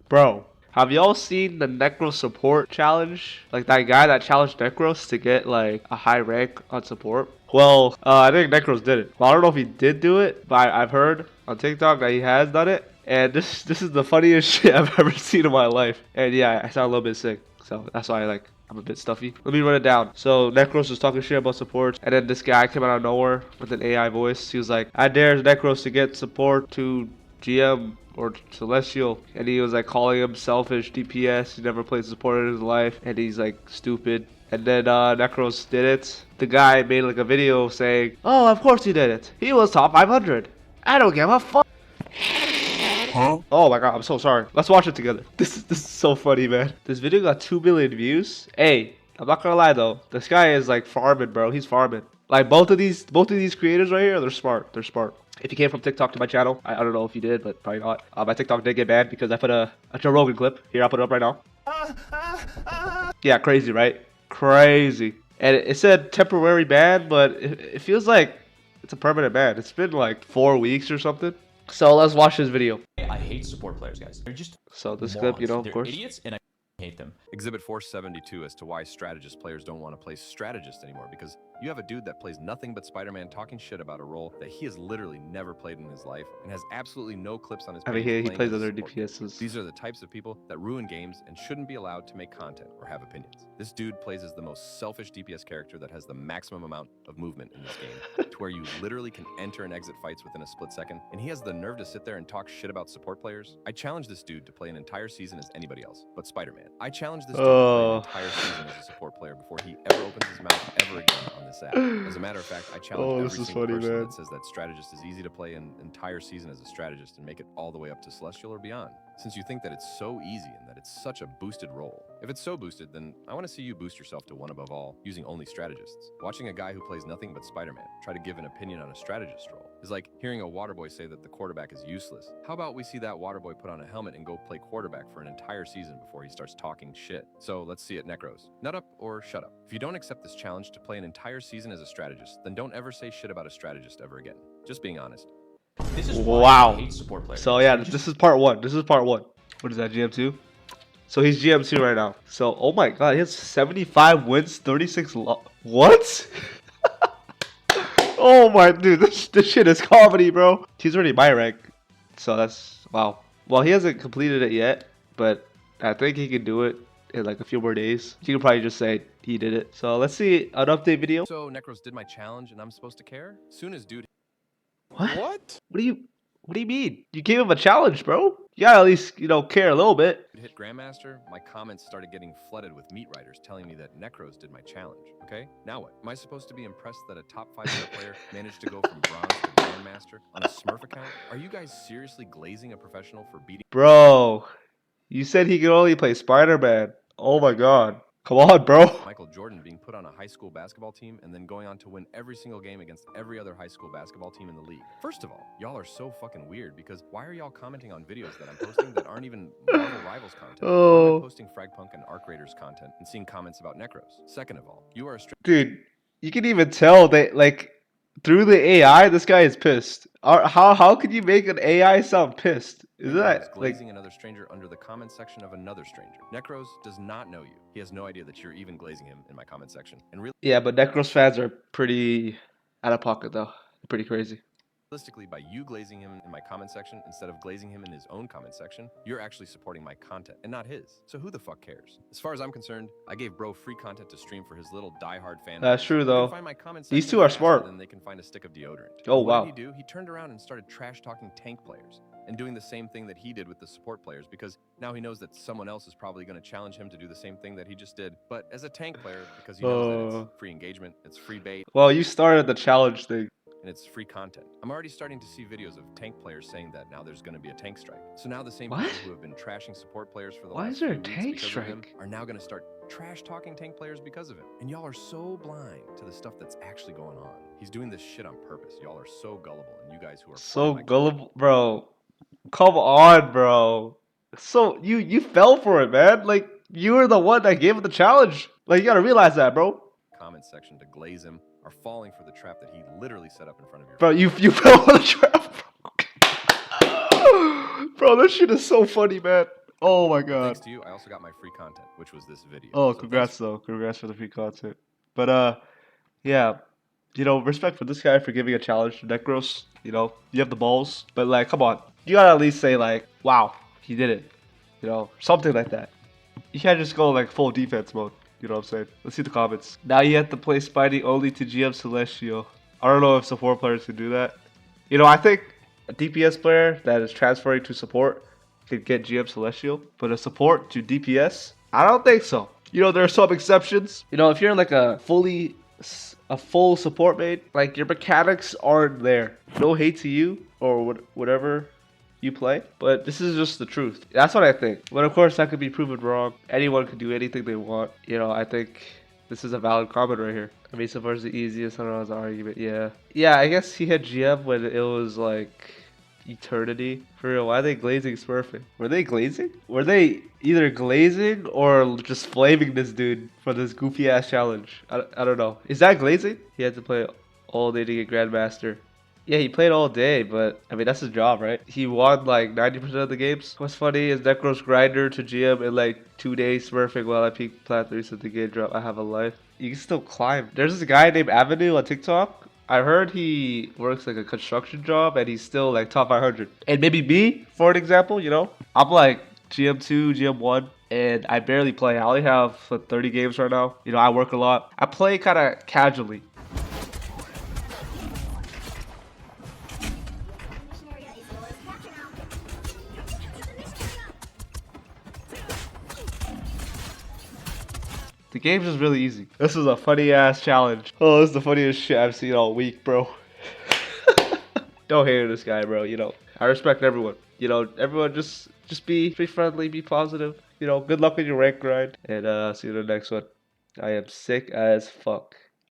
Bro, have y'all seen the Necros support challenge? Like that guy that challenged Necros to get like a high rank on support? Well, I think Necros did it. Well, I don't know if he did do it, but I've heard on TikTok that he has done it. And this is the funniest shit I've ever seen in my life. And yeah, I sound a little bit sick. So that's why I'm a bit stuffy. Let me run it down. So Necros was talking shit about support, and then this guy came out of nowhere with an AI voice. He was like, "I dare Necros to get support to GM or Celestial," and he was like calling him selfish DPS. He never played support in his life, and he's like stupid. And then Necros did it. The guy made like a video saying, "Oh, of course he did it. He was top 500. I don't give a fuck." Huh? Oh my god, I'm so sorry. Let's watch it together. This is so funny, man. This video got 2 million views. Hey, I'm not gonna lie though. This guy is like farming, bro. He's farming. Like both of these creators right here, they're smart. They're smart. If you came from TikTok to my channel, I don't know if you did, but probably not. My TikTok did get banned because I put a Joe Rogan clip. Here, I'll put it up right now. Yeah, crazy, right? Crazy. And it said temporary ban, but it feels like it's a permanent ban. It's been like 4 weeks or something. So let's watch this video. I hate support players, guys. They're just so this morons. clip, you know, of They're course. idiots, and I hate them. Exhibit 472 as to why strategist players don't want to play strategist anymore, because you have a dude that plays nothing but Spider-Man talking shit about a role that he has literally never played in his life and has absolutely no clips on his page. I mean, he plays other support. DPSs. These are the types of people that ruin games and shouldn't be allowed to make content or have opinions. This dude plays as the most selfish DPS character that has the maximum amount of movement in this game, to where you literally can enter and exit fights within a split second, and he has the nerve to sit there and talk shit about support players. I challenge this dude to play an entire season as anybody else but Spider-Man. I challenge this dude to play an entire season as a support player before he ever opens his mouth ever again on this app. As a matter of fact, I challenge every single person that says that strategist is easy to play an entire season as a strategist and make it all the way up to Celestial or beyond, since you think that it's so easy and that it's such a boosted role. If it's so boosted, then I want to see you boost yourself to one above all using only strategists. Watching a guy who plays nothing but Spider-Man try to give an opinion on a strategist role is like hearing a waterboy say that the quarterback is useless. How about we see that waterboy put on a helmet and go play quarterback for an entire season before he starts talking shit? So let's see it, Necros. Nut up or shut up. If you don't accept this challenge to play an entire season as a strategist, then don't ever say shit about a strategist ever again. Just being honest. This is why I hate support players. So yeah, this is part one. This is part one. What is that, GM2? So he's GM2 right now. So, oh my god, he has 75 wins, 36 what? Oh my dude, this shit is comedy, bro. He's already my rank. So that's, wow. Well, he hasn't completed it yet, but I think he can do it in like a few more days. You can probably just say he did it. So let's see an update video. So Necros did my challenge and I'm supposed to care? Soon as dude... What? What do you mean? You gave him a challenge, bro. You gotta at least, you know, care a little bit. Hit Grandmaster, my comments started getting flooded with meat writers telling me that Necros did my challenge. Okay, now what? Am I supposed to be impressed that a top 5 player managed to go from bronze to Grandmaster on a Smurf account? Are you guys seriously glazing a professional for beating... Bro, you said he could only play Spider-Man. Oh my god. Come on, bro. Michael Jordan being put on a high school basketball team and then going on to win every single game against every other high school basketball team in the league. First of all, y'all are so fucking weird, because why are y'all commenting on videos that I'm posting that aren't even Marvel Rivals content? Why am I posting Fragpunk and Arc Raiders content and seeing comments about Necros? Second of all, you are a dude, you can even tell that, like, through the AI, this guy is pissed. How could you make an AI sound pissed? Is that glazing like another stranger under the comment section of another stranger? Necros does not know you. He has no idea that you're even glazing him in my comment section. And really, yeah, but Necros fans are pretty out of pocket though. They're pretty crazy. Realistically, by you glazing him in my comment section instead of glazing him in his own comment section, you're actually supporting my content and not his. So who the fuck cares? As far as I'm concerned, I gave bro free content to stream for his little diehard fan. That's true though. Find my comment These section two are smart. Then they can find a stick of deodorant. Oh wow. wow. What did he do? He turned around and started trash talking tank players and doing the same thing that he did with the support players, because now he knows that someone else is probably going to challenge him to do the same thing that he just did. But as a tank player, because he knows that it's free engagement, it's free bait. Well, you started the challenge thing. And it's free content. I'm already starting to see videos of tank players saying that now there's going to be a tank strike. So now the same people who have been trashing support players for the last few weeks because of him are now going to start trash talking tank players because of him. And y'all are so blind to the stuff that's actually going on. He's doing this shit on purpose. Y'all are so gullible, and you guys who are so gullible, bro. Come on, bro. So you fell for it, man. Like, you were the one that gave him the challenge. Like, you gotta realize that, bro. Comment section to glaze him are falling for the trap that he literally set up in front of your... Bro, you fell for the trap, bro. Bro, this shit is so funny, man. Oh my Well, thanks god. to you, I also got my free content, which was this video. Oh, So congrats though. Congrats for the free content. But yeah, respect for this guy for giving a challenge to Necros. You have the balls, but like, come on, you gotta at least say like, wow, he did it. Something like that. You can't just go like full defense mode. You know what I'm saying? Let's see the comments. Now you have to play Spidey only to GM Celestial. I don't know if support players can do that. I think a DPS player that is transferring to support could get GM Celestial, but a support to DPS, I don't think so. There are some exceptions. If you're like a full support main, like your mechanics aren't there. No hate to you or whatever you play, but this is just the truth. That's what I think. But of course, that could be proven wrong. Anyone can do anything they want. I think this is a valid comment right here. I mean, so far as the easiest, I don't know, as an argument. Yeah. Yeah, I guess he had GM when it was like eternity. For real, why are they glazing Smurfing? Were they glazing? Were they either glazing or just flaming this dude for this goofy ass challenge? I don't know. Is that glazing? He had to play all day to get Grandmaster. Yeah, he played all day, but I mean, that's his job, right? He won like 90% of the games. What's funny is Necros grinder to GM in like 2 days, smurfing while I peak plat 3 at the game drop. I have a life. You can still climb. There's this guy named Avenue on TikTok. I heard he works like a construction job and he's still like top 500. And maybe me, for an example, I'm like GM2, GM1, and I barely play. I only have 30 games right now. I work a lot. I play kind of casually. The game's just really easy. This is a funny ass challenge. Oh, this is the funniest shit I've seen all week, bro. Don't hate this guy, bro. I respect everyone. Everyone just be friendly, be positive. Good luck with your rank grind, and see you in the next one. I am sick as fuck.